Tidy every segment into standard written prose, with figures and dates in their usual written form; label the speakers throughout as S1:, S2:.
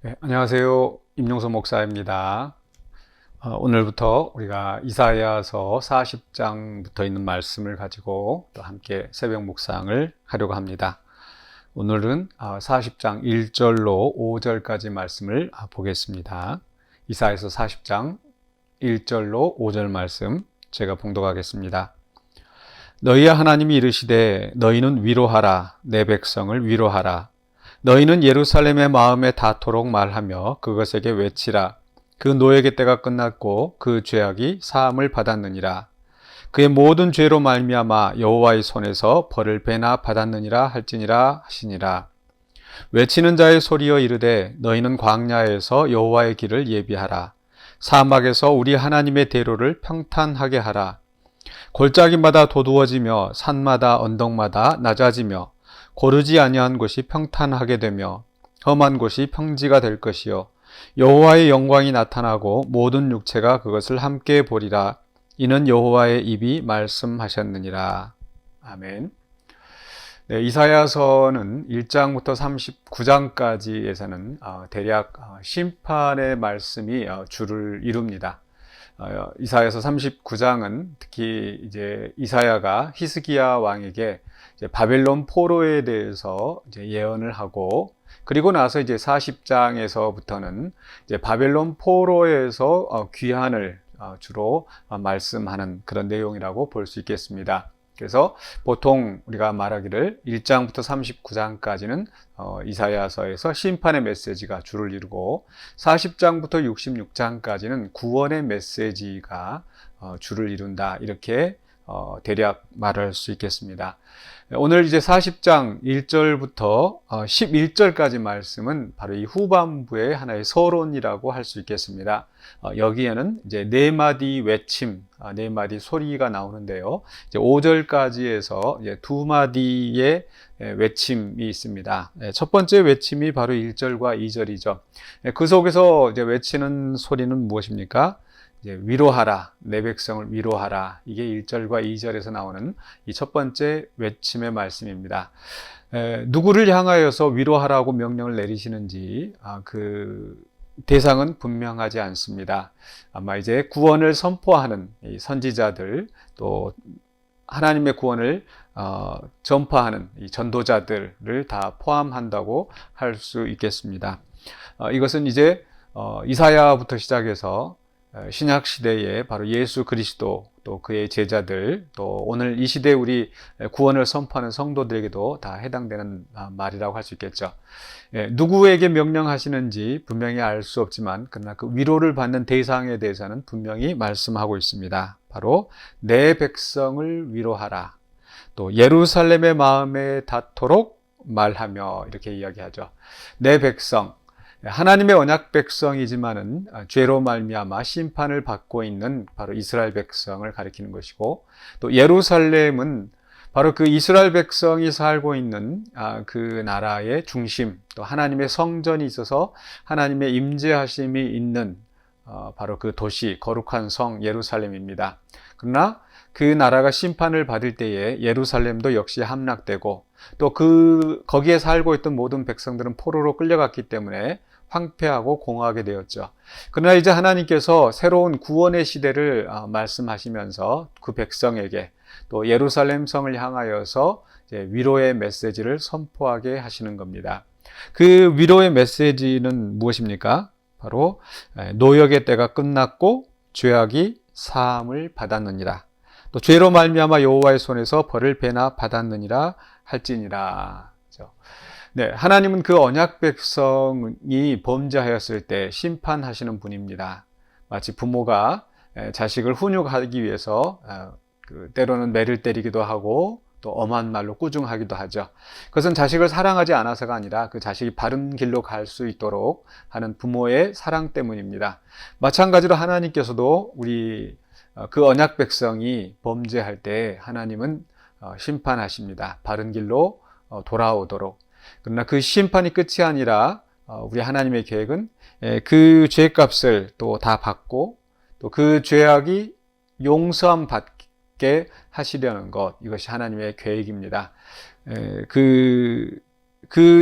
S1: 네, 안녕하세요. 임용서 목사입니다. 오늘부터 우리가 이사야서 40장부터 있는 말씀을 가지고 또 함께 새벽 묵상을 하려고 합니다. 오늘은 40장 1절로 5절까지 말씀을 보겠습니다. 이사야서 40장 1절로 5절 말씀 제가 봉독하겠습니다. 너희의 하나님이 이르시되 너희는 위로하라. 내 백성을 위로하라. 너희는 예루살렘의 마음에 닿도록 말하며 그것에게 외치라. 그 노예의 때가 끝났고 그 죄악이 사함을 받았느니라. 그의 모든 죄로 말미암아 여호와의 손에서 벌을 배나 받았느니라 할지니라 하시니라. 외치는 자의 소리여 이르되 너희는 광야에서 여호와의 길을 예비하라. 사막에서 우리 하나님의 대로를 평탄하게 하라. 골짜기마다 도두어지며 산마다 언덕마다 낮아지며 고르지 아니한 곳이 평탄하게 되며 험한 곳이 평지가 될 것이요 여호와의 영광이 나타나고 모든 육체가 그것을 함께 보리라. 이는 여호와의 입이 말씀하셨느니라. 아멘. 네, 이사야서는 1장부터 39장까지에서는 대략 심판의 말씀이 주를 이룹니다. 이사야서 39장은 특히 이제 이사야가 히스기야 왕에게 이제 바벨론 포로에 대해서 이제 예언을 하고, 그리고 나서 이제 40장에서부터는 이제 바벨론 포로에서 귀환을 주로 말씀하는 그런 내용이라고 볼 수 있겠습니다. 그래서 보통 우리가 말하기를 1장부터 39장까지는 이사야서에서 심판의 메시지가 주를 이루고 40장부터 66장까지는 구원의 메시지가 주를 이룬다, 이렇게 대략 말할 수 있겠습니다. 오늘 이제 40장 1절부터 11절까지 말씀은 바로 이 후반부의 하나의 서론이라고 할 수 있겠습니다. 여기에는 이제 네 마디 외침, 네 마디 소리가 나오는데요. 이제 5절까지에서 이제 두 마디의 외침이 있습니다. 첫 번째 외침이 바로 1절과 2절이죠. 그 속에서 이제 외치는 소리는 무엇입니까? 이제 위로하라, 내 백성을 위로하라. 이게 1절과 2절에서 나오는 이 첫 번째 외침의 말씀입니다. 누구를 향하여서 위로하라고 명령을 내리시는지 그 대상은 분명하지 않습니다. 아마 이제 구원을 선포하는 이 선지자들, 또 하나님의 구원을 전파하는 이 전도자들을 다 포함한다고 할 수 있겠습니다. 이것은 이제 이사야부터 시작해서 신약 시대에 바로 예수 그리스도, 또 그의 제자들, 또 오늘 이 시대에 우리 구원을 선포하는 성도들에게도 다 해당되는 말이라고 할 수 있겠죠. 누구에게 명령하시는지 분명히 알 수 없지만, 그러나 그 위로를 받는 대상에 대해서는 분명히 말씀하고 있습니다. 바로 내 백성을 위로하라. 또 예루살렘의 마음에 닿도록 말하며, 이렇게 이야기하죠. 내 백성, 하나님의 언약 백성이지만은 죄로 말미암아 심판을 받고 있는 바로 이스라엘 백성을 가리키는 것이고, 또 예루살렘은 바로 그 이스라엘 백성이 살고 있는 그 나라의 중심, 또 하나님의 성전이 있어서 하나님의 임재하심이 있는 바로 그 도시, 거룩한 성 예루살렘입니다. 그러나 그 나라가 심판을 받을 때에 예루살렘도 역시 함락되고, 또 거기에 살고 있던 모든 백성들은 포로로 끌려갔기 때문에 황폐하고 공허하게 되었죠. 그러나 이제 하나님께서 새로운 구원의 시대를 말씀하시면서 그 백성에게, 또 예루살렘 성을 향하여서 이제 위로의 메시지를 선포하게 하시는 겁니다. 그 위로의 메시지는 무엇입니까? 바로 노역의 때가 끝났고 죄악이 사함을 받았느니라. 또 죄로 말미암아 여호와의 손에서 벌을 배나 받았느니라 할지니라. 네, 하나님은 그 언약 백성이 범죄하였을 때 심판하시는 분입니다. 마치 부모가 자식을 훈육하기 위해서 때로는 매를 때리기도 하고 또 엄한 말로 꾸중하기도 하죠. 그것은 자식을 사랑하지 않아서가 아니라 그 자식이 바른 길로 갈 수 있도록 하는 부모의 사랑 때문입니다. 마찬가지로 하나님께서도 우리 그 언약 백성이 범죄할 때 하나님은 심판하십니다. 바른 길로 돌아오도록. 그러나 그 심판이 끝이 아니라 우리 하나님의 계획은 그 죄값을 또 다 받고, 또 그 죄악이 용서함 받게 하시려는 것, 이것이 하나님의 계획입니다. 그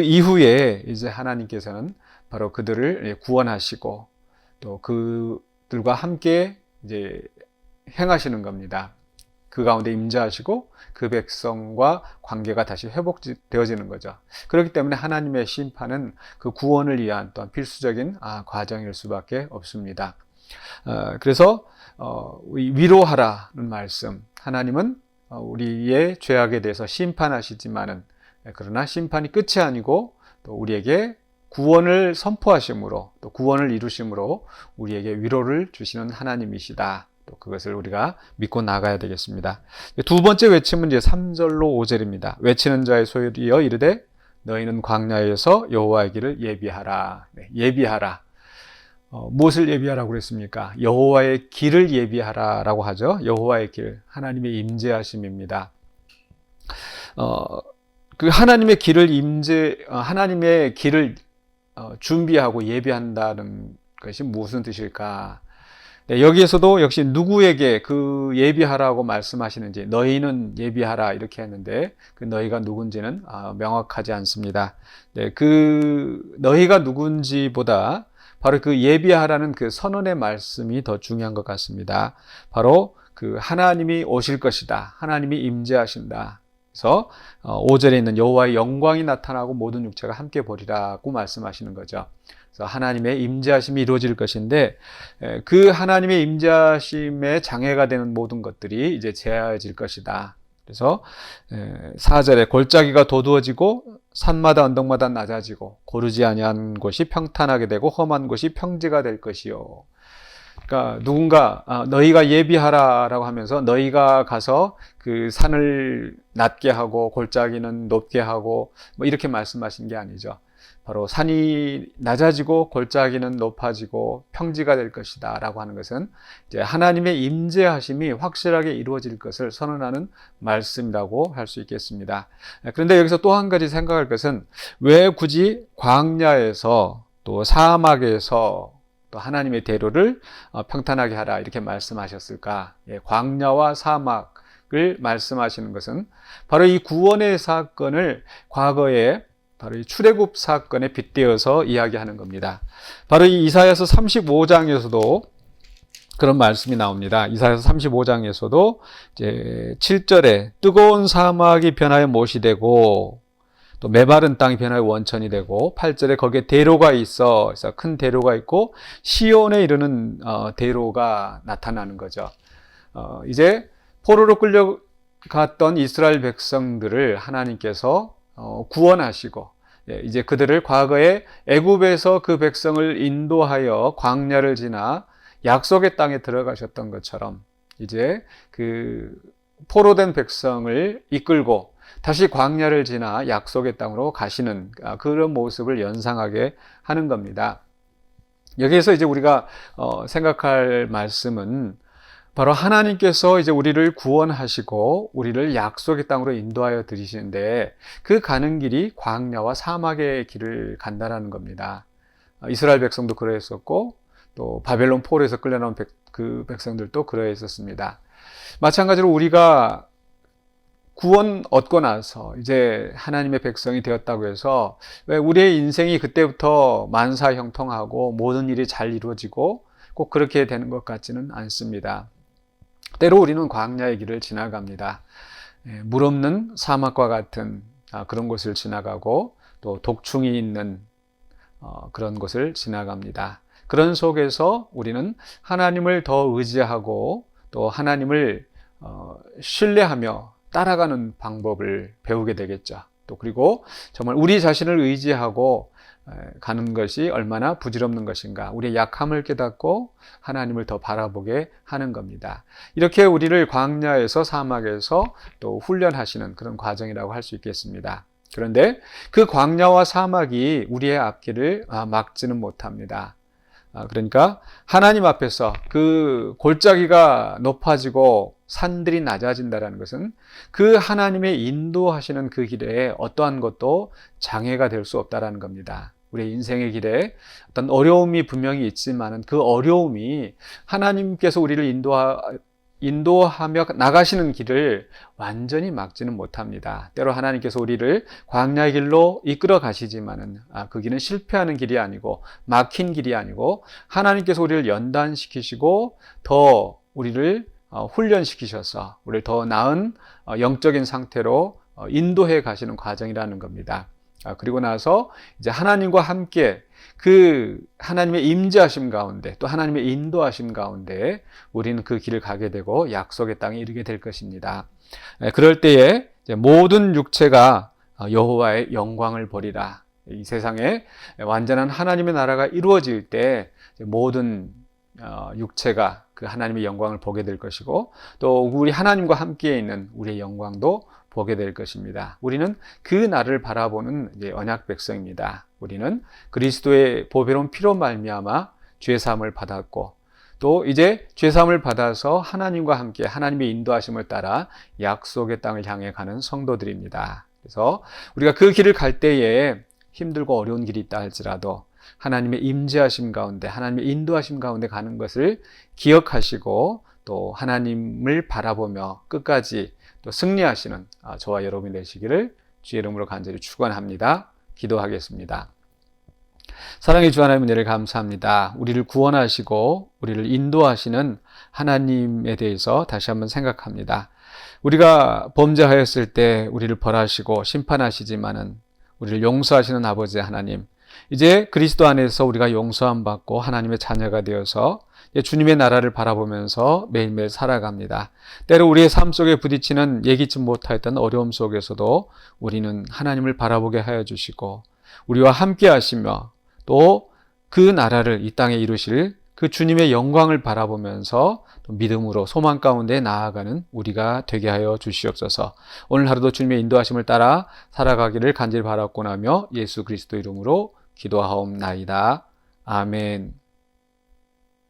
S1: 이후에 이제 하나님께서는 바로 그들을 구원하시고 또 그들과 함께 이제 행하시는 겁니다. 그 가운데 임재하시고 그 백성과 관계가 다시 회복되어지는 거죠. 그렇기 때문에 하나님의 심판은 그 구원을 위한 또한 필수적인 과정일 수밖에 없습니다. 그래서 위로하라는 말씀, 하나님은 우리의 죄악에 대해서 심판하시지만은 그러나 심판이 끝이 아니고 또 우리에게 구원을 선포하심으로 또 구원을 이루심으로 우리에게 위로를 주시는 하나님이시다. 또 그것을 우리가 믿고 나가야 되겠습니다. 두 번째 외침은 이제 3절로 5절입니다. 외치는 자의 소리여 이르되 너희는 광야에서 여호와의 길을 예비하라. 네, 예비하라. 무엇을 예비하라고 그랬습니까? 여호와의 길을 예비하라라고 하죠. 여호와의 길, 하나님의 임재하심입니다. 그 하나님의 길을 준비하고 예비한다는 것이 무슨 뜻일까? 네, 여기에서도 역시 누구에게 그 예비하라고 말씀하시는지 너희는 예비하라 이렇게 했는데 그 너희가 누군지는 명확하지 않습니다. 네, 그 너희가 누군지보다 바로 그 예비하라는 그 선언의 말씀이 더 중요한 것 같습니다. 바로 그 하나님이 오실 것이다. 하나님이 임재하신다. 그래서 5절에 있는 여호와의 영광이 나타나고 모든 육체가 함께 보리라고 말씀하시는 거죠. 그래서 하나님의 임재하심이 이루어질 것인데 그 하나님의 임재하심에 장애가 되는 모든 것들이 이제 제하여질 것이다. 그래서 4절에 골짜기가 도두어지고 산마다 언덕마다 낮아지고 고르지 아니한 곳이 평탄하게 되고 험한 곳이 평지가 될 것이요. 그러니까 누군가 너희가 예비하라라고 하면서 너희가 가서 그 산을 낮게 하고 골짜기는 높게 하고 뭐 이렇게 말씀하신 게 아니죠. 바로 산이 낮아지고 골짜기는 높아지고 평지가 될 것이다 라고 하는 것은 이제 하나님의 임재하심이 확실하게 이루어질 것을 선언하는 말씀이라고 할 수 있겠습니다. 그런데 여기서 또 한 가지 생각할 것은 왜 굳이 광야에서 또 사막에서 또 하나님의 대로를 평탄하게 하라 이렇게 말씀하셨을까? 광야와 사막을 말씀하시는 것은 바로 이 구원의 사건을 과거에 바로 이 출애굽 사건에 빗대어서 이야기하는 겁니다. 바로 이 이사야서 35장에서도 그런 말씀이 나옵니다. 이사야서 35장에서도 이제 7절에 뜨거운 사막이 변하여 못이 되고 또 메마른 땅이 변하여 원천이 되고 8절에 거기에 대로가 있어 그래서 큰 대로가 있고 시온에 이르는 대로가 나타나는 거죠. 이제 포로로 끌려갔던 이스라엘 백성들을 하나님께서 구원하시고 이제 그들을 과거에 애굽에서 그 백성을 인도하여 광야를 지나 약속의 땅에 들어가셨던 것처럼 이제 그 포로된 백성을 이끌고 다시 광야를 지나 약속의 땅으로 가시는 그런 모습을 연상하게 하는 겁니다. 여기에서 이제 우리가 생각할 말씀은 바로 하나님께서 이제 우리를 구원하시고 우리를 약속의 땅으로 인도하여 들이시는데 그 가는 길이 광야와 사막의 길을 간다라는 겁니다. 이스라엘 백성도 그러했었고 또 바벨론 포로에서 끌려나온 그 백성들도 그러했었습니다. 마찬가지로 우리가 구원 얻고 나서 이제 하나님의 백성이 되었다고 해서 왜 우리의 인생이 그때부터 만사형통하고 모든 일이 잘 이루어지고 꼭 그렇게 되는 것 같지는 않습니다. 때로 우리는 광야의 길을 지나갑니다. 물 없는 사막과 같은 그런 곳을 지나가고 또 독충이 있는 그런 곳을 지나갑니다. 그런 속에서 우리는 하나님을 더 의지하고 또 하나님을 신뢰하며 따라가는 방법을 배우게 되겠죠. 또 그리고 정말 우리 자신을 의지하고 가는 것이 얼마나 부질없는 것인가, 우리의 약함을 깨닫고 하나님을 더 바라보게 하는 겁니다. 이렇게 우리를 광야에서 사막에서 또 훈련하시는 그런 과정이라고 할 수 있겠습니다. 그런데 그 광야와 사막이 우리의 앞길을 막지는 못합니다. 그러니까 하나님 앞에서 그 골짜기가 높아지고 산들이 낮아진다는 것은 그 하나님의 인도하시는 그 길에 어떠한 것도 장애가 될 수 없다는 겁니다. 우리의 인생의 길에 어떤 어려움이 분명히 있지만 그 어려움이 하나님께서 우리를 인도하며 나가시는 길을 완전히 막지는 못합니다. 때로 하나님께서 우리를 광야의 길로 이끌어 가시지만은 그 길은 실패하는 길이 아니고 막힌 길이 아니고 하나님께서 우리를 연단시키시고 더 우리를 훈련시키셔서 우리를 더 나은 영적인 상태로 인도해 가시는 과정이라는 겁니다. 그리고 나서 이제 하나님과 함께 그 하나님의 임재하심 가운데 또 하나님의 인도하심 가운데 우리는 그 길을 가게 되고 약속의 땅에 이르게 될 것입니다. 그럴 때에 모든 육체가 여호와의 영광을 보리라. 이 세상에 완전한 하나님의 나라가 이루어질 때 모든 육체가 그 하나님의 영광을 보게 될 것이고 또 우리 하나님과 함께 있는 우리의 영광도 보게 될 것입니다. 우리는 그 날을 바라보는 이제 언약 백성입니다. 우리는 그리스도의 보배로운 피로 말미암아 죄 사함을 받았고 또 이제 죄 사함을 받아서 하나님과 함께 하나님의 인도하심을 따라 약속의 땅을 향해 가는 성도들입니다. 그래서 우리가 그 길을 갈 때에 힘들고 어려운 길이 있다 할지라도 하나님의 임재하심 가운데 하나님의 인도하심 가운데 가는 것을 기억하시고 또 하나님을 바라보며 끝까지 또 승리하시는 저와 여러분이 되시기를 주의 이름으로 간절히 축원합니다. 기도하겠습니다. 사랑의 주 하나님 은혜를 감사합니다. 우리를 구원하시고 우리를 인도하시는 하나님에 대해서 다시 한번 생각합니다. 우리가 범죄하였을 때 우리를 벌하시고 심판하시지만은 우리를 용서하시는 아버지 하나님, 이제 그리스도 안에서 우리가 용서함 받고 하나님의 자녀가 되어서 주님의 나라를 바라보면서 매일매일 살아갑니다. 때로 우리의 삶 속에 부딪히는 예기치 못하였던 어려움 속에서도 우리는 하나님을 바라보게 하여 주시고 우리와 함께 하시며 또 그 나라를 이 땅에 이루실 그 주님의 영광을 바라보면서 또 믿음으로 소망 가운데 나아가는 우리가 되게 하여 주시옵소서. 오늘 하루도 주님의 인도하심을 따라 살아가기를 간절히 바랐고 나며 예수 그리스도 이름으로 기도하옵나이다. 아멘.